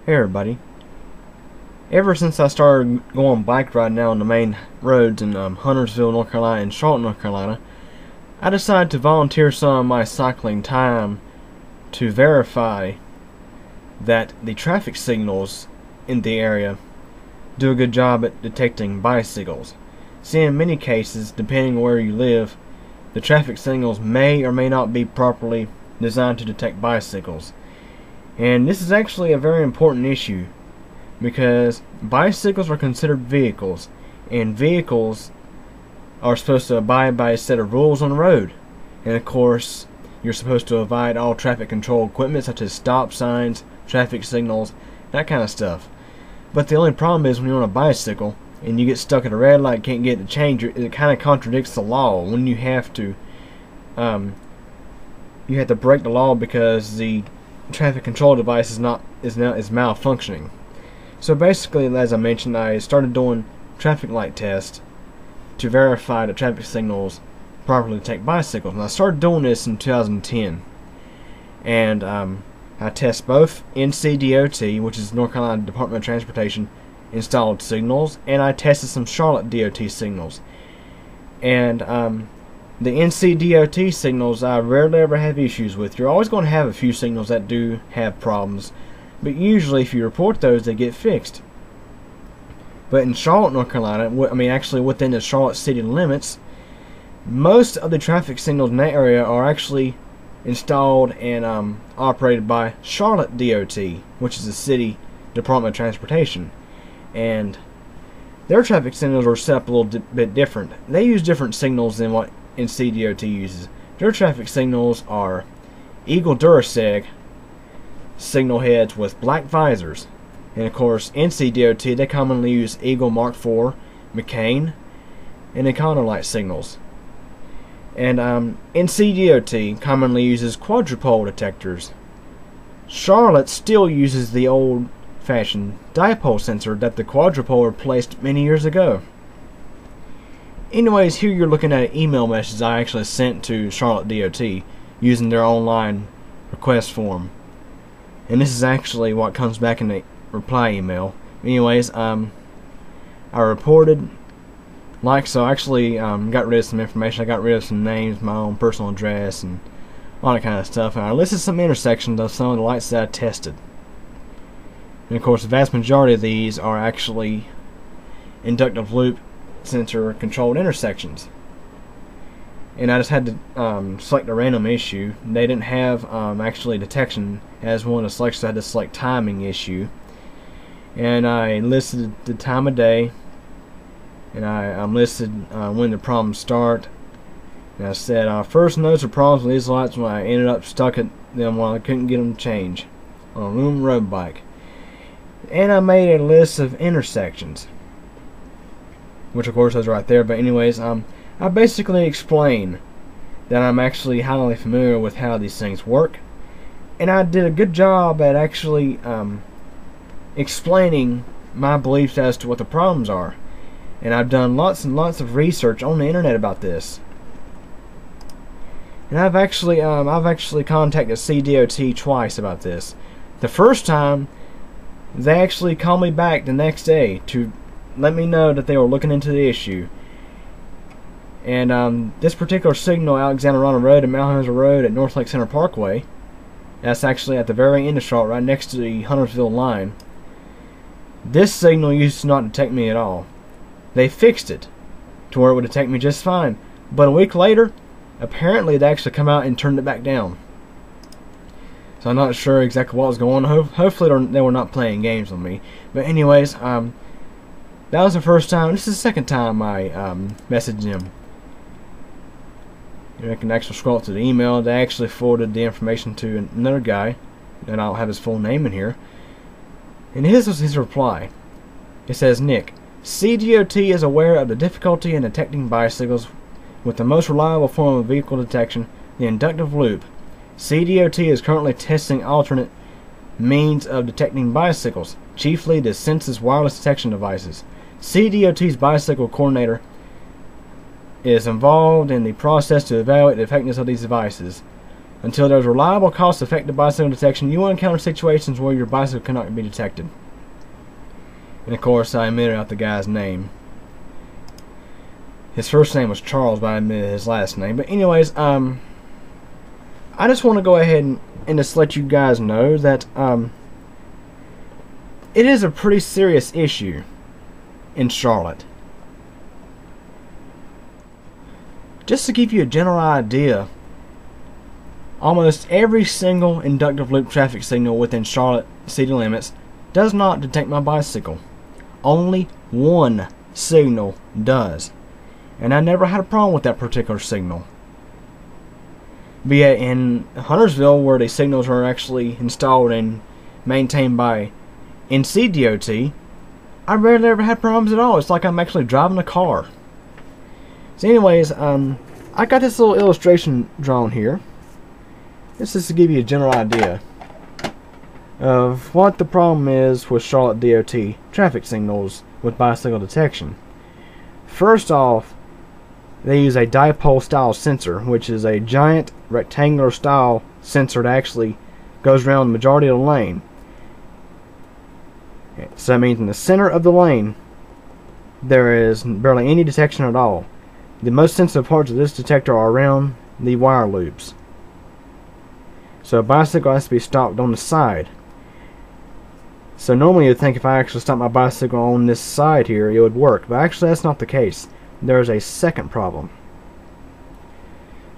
Hey everybody. Ever since I started going bike riding now on the main roads in Huntersville, North Carolina and Charlotte, North Carolina, I decided to volunteer some of my cycling time to verify that the traffic signals in the area do a good job at detecting bicycles. See, in many cases, depending on where you live, the traffic signals may or may not be properly designed to detect bicycles. And this is actually a very important issue because bicycles are considered vehicles, and vehicles are supposed to abide by a set of rules on the road. And of course, you're supposed to avoid all traffic control equipment such as stop signs, traffic signals, that kind of stuff. But the only problem is when you're on a bicycle and you get stuck at a red light, can't get to change, it kind of contradicts the law when you have to break the law because the traffic control device is malfunctioning. So basically, as I mentioned, I started doing traffic light tests to verify that traffic signals properly detect bicycles. And I started doing this in 2010. And I test both NCDOT, which is North Carolina Department of Transportation, installed signals, and I tested some Charlotte-DOT signals. And the NCDOT signals I rarely ever have issues with. You're always going to have a few signals that do have problems, but usually if you report those, they get fixed. But in Charlotte, North Carolina, actually within the Charlotte city limits, most of the traffic signals in that area are actually installed and operated by Charlotte-DOT, which is the city Department of Transportation. And their traffic signals are set up a little bit different. They use different signals than what NCDOT uses. Their traffic signals are Eagle Duraseg signal heads with black visors, and of course NCDOT, they commonly use Eagle Mark IV, McCain, and Econo light signals. And NCDOT commonly uses quadrupole detectors. Charlotte still uses the old-fashioned dipole sensor that the quadrupole replaced many years ago. Anyways, here you're looking at an email message I actually sent to Charlotte-DOT using their online request form. And this is actually what comes back in the reply email. Anyways, I reported, so I actually got rid of some information. I got rid of some names, my own personal address, and all that kind of stuff. And I listed some intersections of some of the lights that I tested. And of course, the vast majority of these are actually inductive loop sensor controlled intersections. And I just had to select a random issue. They didn't have actually detection as one of the selections. I had to select timing issue, and I listed the time of day, and I listed when the problems start. And I said I first noticed the problems with these lights when I ended up stuck at them while I couldn't get them to change on a room road bike. And I made a list of intersections, which of course is right there. But anyways, I basically explain that I'm actually highly familiar with how these things work, and I did a good job at actually explaining my beliefs as to what the problems are. And I've done lots and lots of research on the internet about this. And I've actually contacted CDOT twice about this. The first time, they actually called me back the next day to let me know that they were looking into the issue. And this particular signal, Alexander Arnold Road and Mt Holly-Huntersville Rd at North Lake Center Parkway, that's actually at the very end of Charlotte, right next to the Huntersville line. This signal used to not detect me at all. They fixed it to where it would detect me just fine. But a week later, apparently they actually come out and turned it back down. So I'm not sure exactly what was going on. Hopefully they were not playing games with me. But anyways, that was the first time. This is the second time I messaged them. I can actually scroll up to the email. They actually forwarded the information to another guy, and I'll have his full name in here. And his was his reply. It says, Nick, CDOT is aware of the difficulty in detecting bicycles with the most reliable form of vehicle detection, the inductive loop. CDOT is currently testing alternate means of detecting bicycles, chiefly the Sensus wireless detection devices. CDOT's bicycle coordinator is involved in the process to evaluate the effectiveness of these devices. Until there's reliable, cost-effective bicycle detection, you will encounter situations where your bicycle cannot be detected. And of course, I omitted out the guy's name. His first name was Charles, but I omitted his last name. But anyways, I just want to go ahead and just let you guys know that it is a pretty serious issue in Charlotte. Just to give you a general idea, almost every single inductive loop traffic signal within Charlotte city limits does not detect my bicycle. Only one signal does. And I never had a problem with that particular signal. But yet in Huntersville, where the signals are actually installed and maintained by NCDOT, I rarely ever had problems at all. It's like I'm actually driving a car. So anyways, I got this little illustration drawn here. This is to give you a general idea of what the problem is with Charlotte-DOT traffic signals with bicycle detection. First off, they use a dipole style sensor, which is a giant rectangular style sensor that actually goes around the majority of the lane. So that means in the center of the lane there is barely any detection at all. The most sensitive parts of this detector are around the wire loops. So a bicycle has to be stopped on the side. So normally you'd think if I actually stop my bicycle on this side here, it would work. But actually that's not the case. There is a second problem.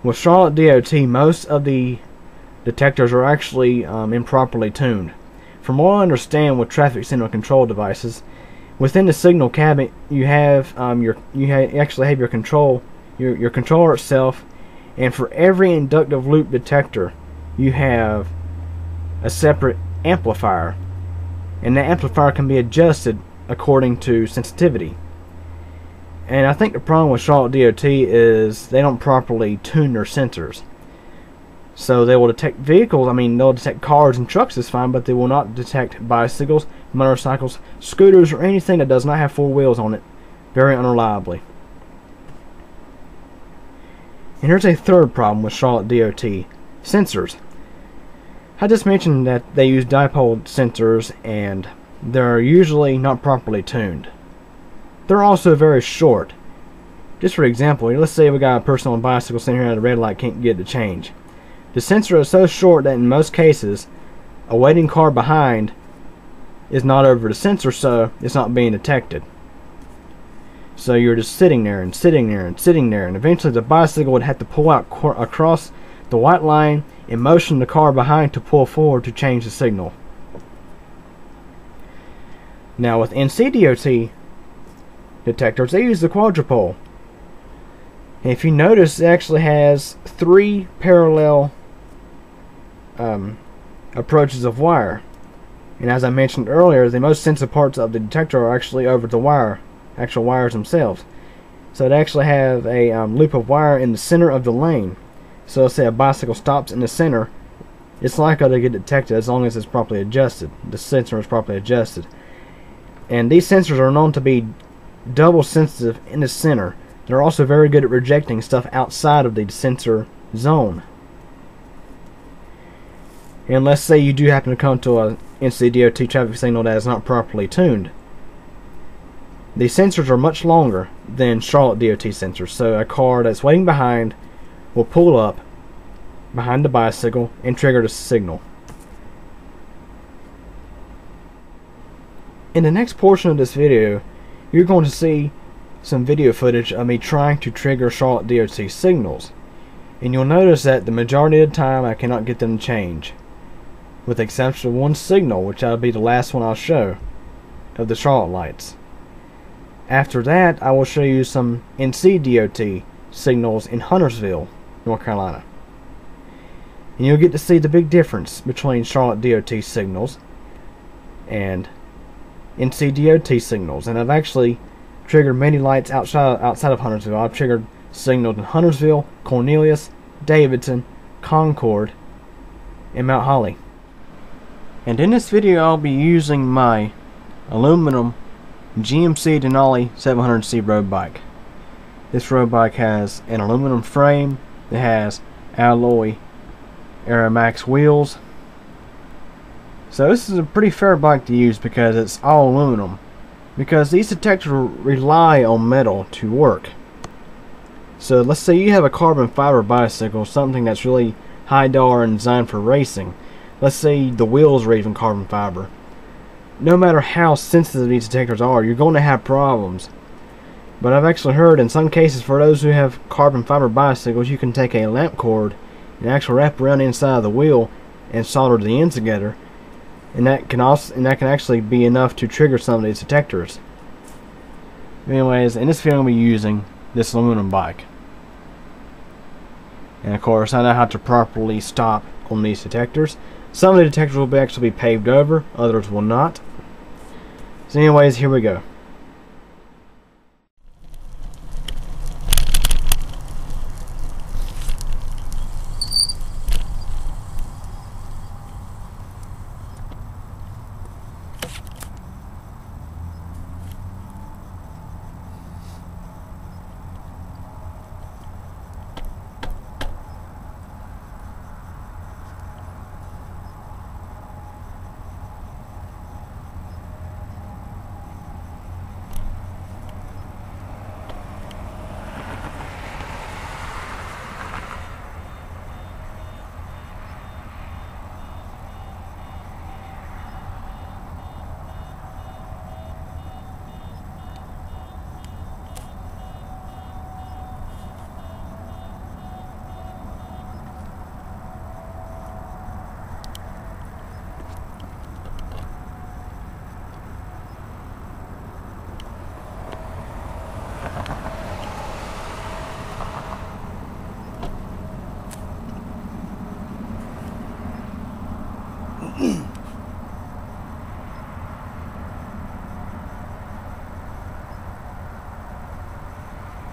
With Charlotte-DOT, most of the detectors are actually improperly tuned. From what I understand with traffic signal control devices, within the signal cabinet you have you actually have your controller itself, and for every inductive loop detector you have a separate amplifier, and that amplifier can be adjusted according to sensitivity. And I think the problem with Charlotte-DOT is they don't properly tune their sensors. So they will detect vehicles, they'll detect cars and trucks is fine, but they will not detect bicycles, motorcycles, scooters, or anything that does not have four wheels on it very unreliably. And here's a third problem with Charlotte-DOT sensors. I just mentioned that they use dipole sensors and they're usually not properly tuned. They're also very short. Just for example, let's say we got a person on a bicycle sitting here at a red light, can't get the change. The sensor is so short that in most cases a waiting car behind is not over the sensor, so it's not being detected. So you're just sitting there and sitting there and sitting there, and eventually the bicycle would have to pull out across the white line and motion the car behind to pull forward to change the signal. Now with NCDOT detectors, they use the quadrupole. And if you notice, it actually has three parallel approaches of wire. And as I mentioned earlier, the most sensitive parts of the detector are actually over the actual wires themselves. So it actually have a loop of wire in the center of the lane. So let's say a bicycle stops in the center, it's likely to get detected as long as it's properly adjusted. The sensor is properly adjusted. And these sensors are known to be double sensitive in the center. They're also very good at rejecting stuff outside of the sensor zone. And let's say you do happen to come to a NCDOT traffic signal that is not properly tuned. The sensors are much longer than Charlotte-DOT sensors, so a car that's waiting behind will pull up behind the bicycle and trigger the signal. In the next portion of this video, you're going to see some video footage of me trying to trigger Charlotte-DOT signals, and you'll notice that the majority of the time I cannot get them to change, with the exception of one signal, which will be the last one I'll show of the Charlotte lights. After that, I will show you some NCDOT signals in Huntersville, North Carolina, and you'll get to see the big difference between Charlotte-DOT signals and NCDOT signals. And I've actually triggered many lights outside of Huntersville. I've triggered signals in Huntersville, Cornelius, Davidson, Concord, and Mt Holly. And in this video I'll be using my aluminum GMC Denali 700C road bike. This road bike has an aluminum frame that has alloy Aeromax wheels. So this is a pretty fair bike to use because it's all aluminum, because these detectors rely on metal to work. So let's say you have a carbon fiber bicycle, something that's really high dollar and designed for racing. Let's say the wheels are even carbon fiber. No matter how sensitive these detectors are, you're going to have problems. But I've actually heard in some cases, for those who have carbon fiber bicycles, you can take a lamp cord and actually wrap around the inside of the wheel and solder the ends together, and that can actually be enough to trigger some of these detectors. Anyways, in this video I'm going to be using this aluminum bike, and of course I know how to properly stop on these detectors. Some of the detectors will actually be paved over, others will not. So anyways, here we go.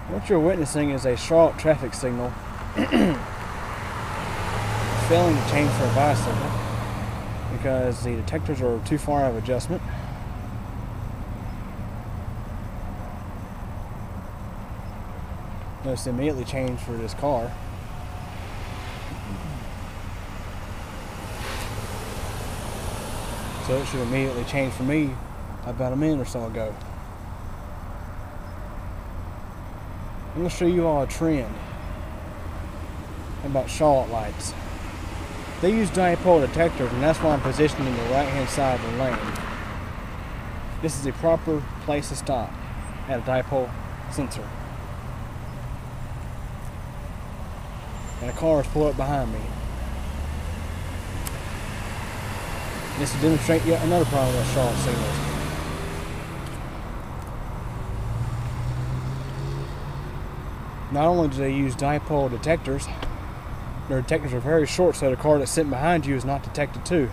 What you're witnessing is a Charlotte traffic signal failing to change for a bicycle because the detectors are too far out of adjustment. Notice it immediately changed for this car. So it should immediately change for me about a minute or so ago. I'm going to show you all a trend about Charlotte lights. They use dipole detectors, and that's why I'm positioned in the right hand side of the lane. This is a proper place to stop at a dipole sensor. And a car is pulled up behind me. This will demonstrate yet another problem with Charlotte signals. Not only do they use dipole detectors, their detectors are very short, so the car that's sitting behind you is not detected too.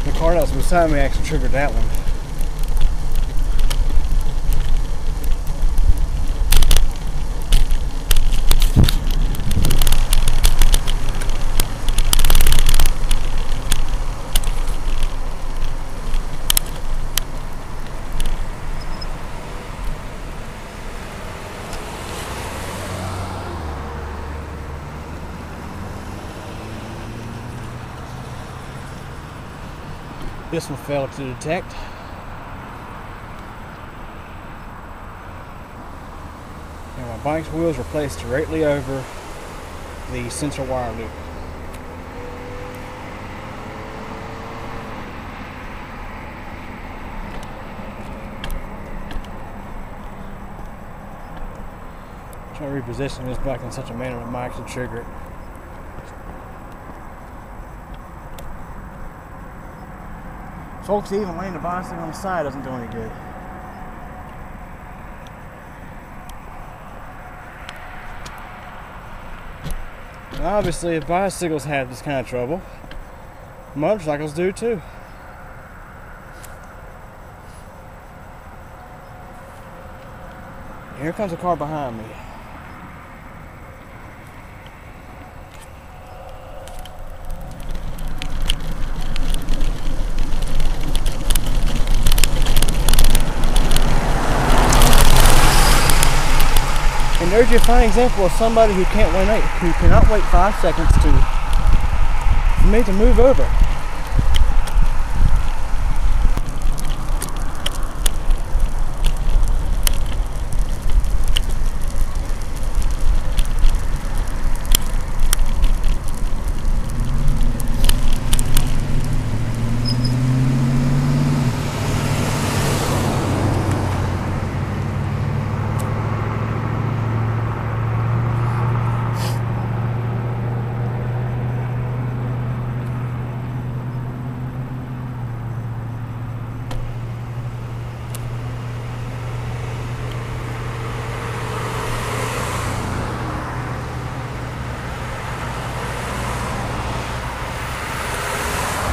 The car that was beside me actually triggered that one. This one failed to detect. bike's wheels are placed directly over the sensor wire loop. Try to reposition this bike in such a manner that might actually trigger it. Folks, even laying the bicycle on the side doesn't do any good. And obviously, if bicycles have this kind of trouble, motorcycles do too. Here comes a car behind me. And there's your fine example of somebody who cannot wait 5 seconds for me to move over.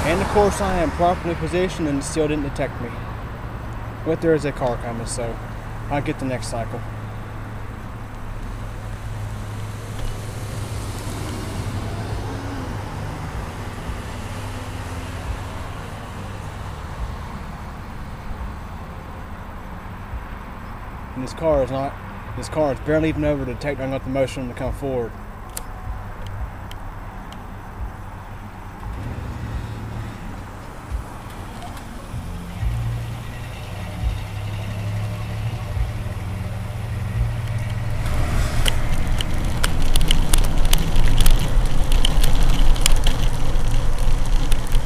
And of course I am properly positioned and it still didn't detect me. But there is a car coming, so I'll get the next cycle. And this car is barely even over the detector. I'm going to have to motion them to come forward.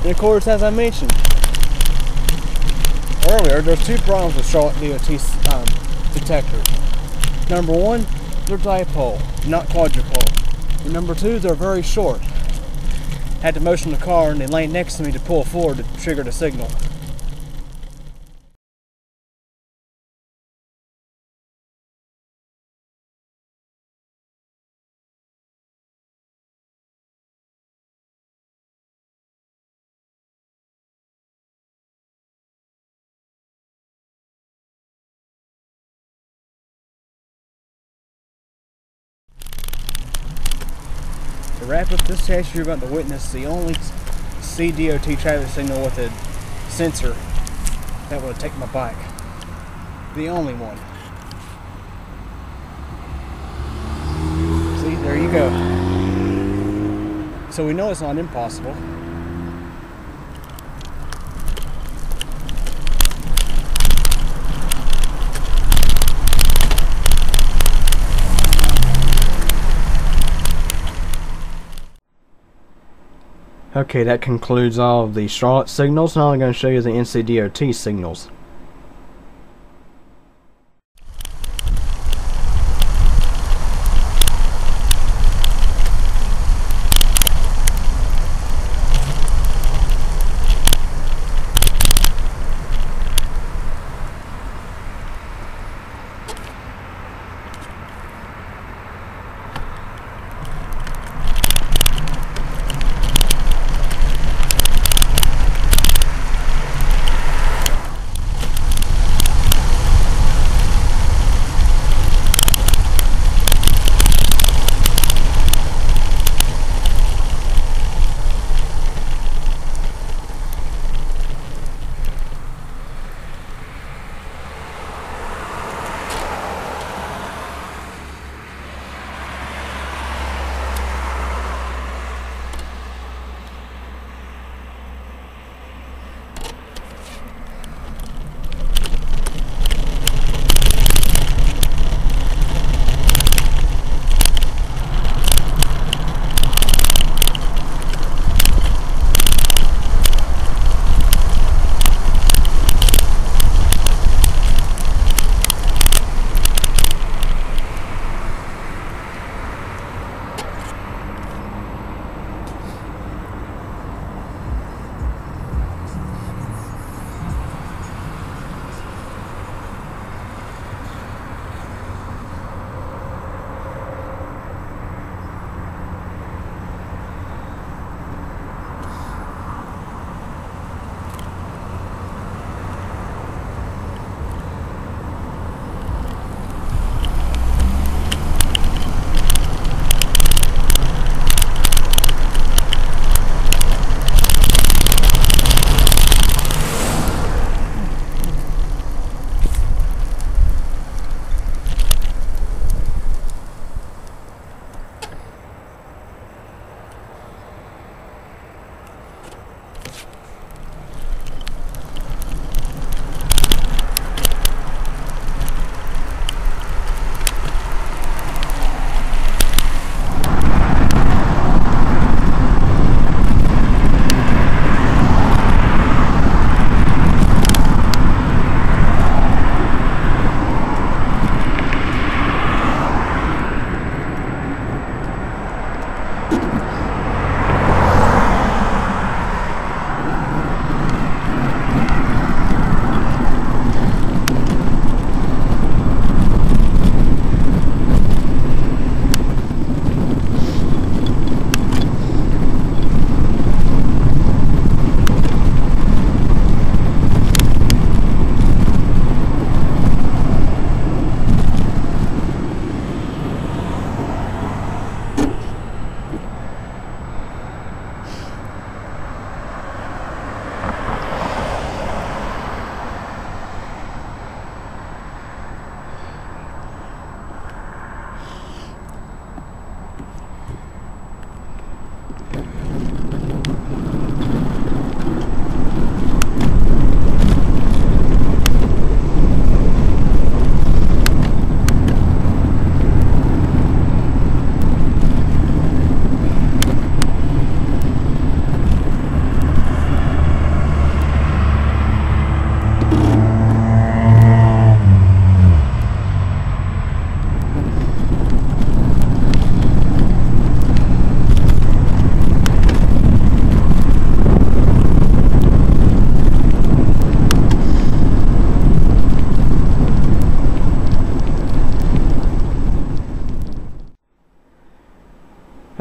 And of course, as I mentioned earlier, there's two problems with Charlotte-DOT detectors. Number one, they're dipole, not quadrupole. And number two, they're very short. Had to motion the car and they lane next to me to pull forward to trigger the signal. To wrap up this test, you're about to witness the only CDOT traffic signal with a sensor that will detect my bike. The only one. See, there you go. So we know it's not impossible. Okay, that concludes all of the Charlotte signals. Now I'm going to show you the NCDOT signals.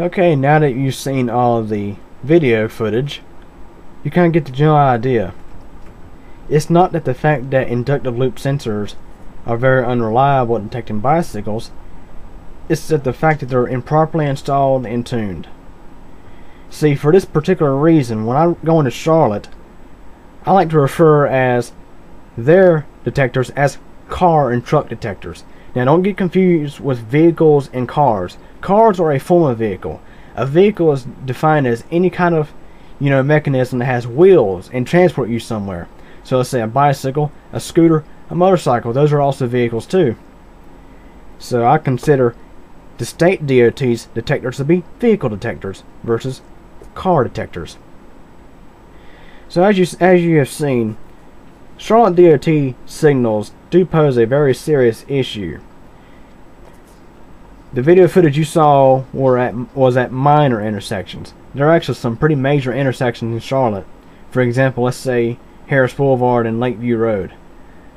Okay, now that you've seen all of the video footage, you kind of get the general idea. It's not that the fact that inductive loop sensors are very unreliable at detecting bicycles, it's that the fact that they're improperly installed and tuned. See, for this particular reason, when I go into Charlotte, I like to refer as their detectors as car and truck detectors. Now don't get confused with vehicles and cars. Cars are a form of vehicle. A vehicle is defined as any kind of mechanism that has wheels and transport you somewhere. So let's say a bicycle, a scooter, a motorcycle. Those are also vehicles too. So I consider the state DOT's detectors to be vehicle detectors versus car detectors. So as you have seen, Charlotte-DOT signals do pose a very serious issue. The video footage you saw was at minor intersections. There are actually some pretty major intersections in Charlotte. For example, let's say Harris Boulevard and Lakeview Road.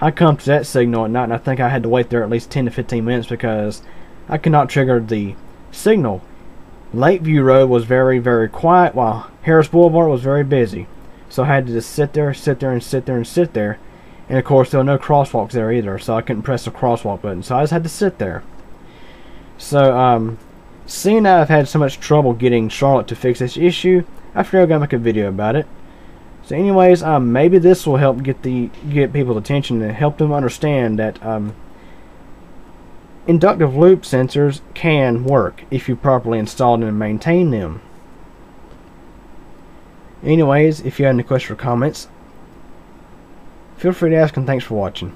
I come to that signal at night and I think I had to wait there at least 10 to 15 minutes because I could not trigger the signal. Lakeview Road was very, very quiet while Harris Boulevard was very busy. So I had to just sit there. And of course there were no crosswalks there either, so I couldn't press the crosswalk button. So I just had to sit there. So seeing that I've had so much trouble getting Charlotte to fix this issue, I figured I'm gonna make a video about it. So anyways, maybe this will help get people's attention and help them understand that inductive loop sensors can work if you properly install them and maintain them. Anyways, if you have any questions or comments, feel free to ask, and thanks for watching.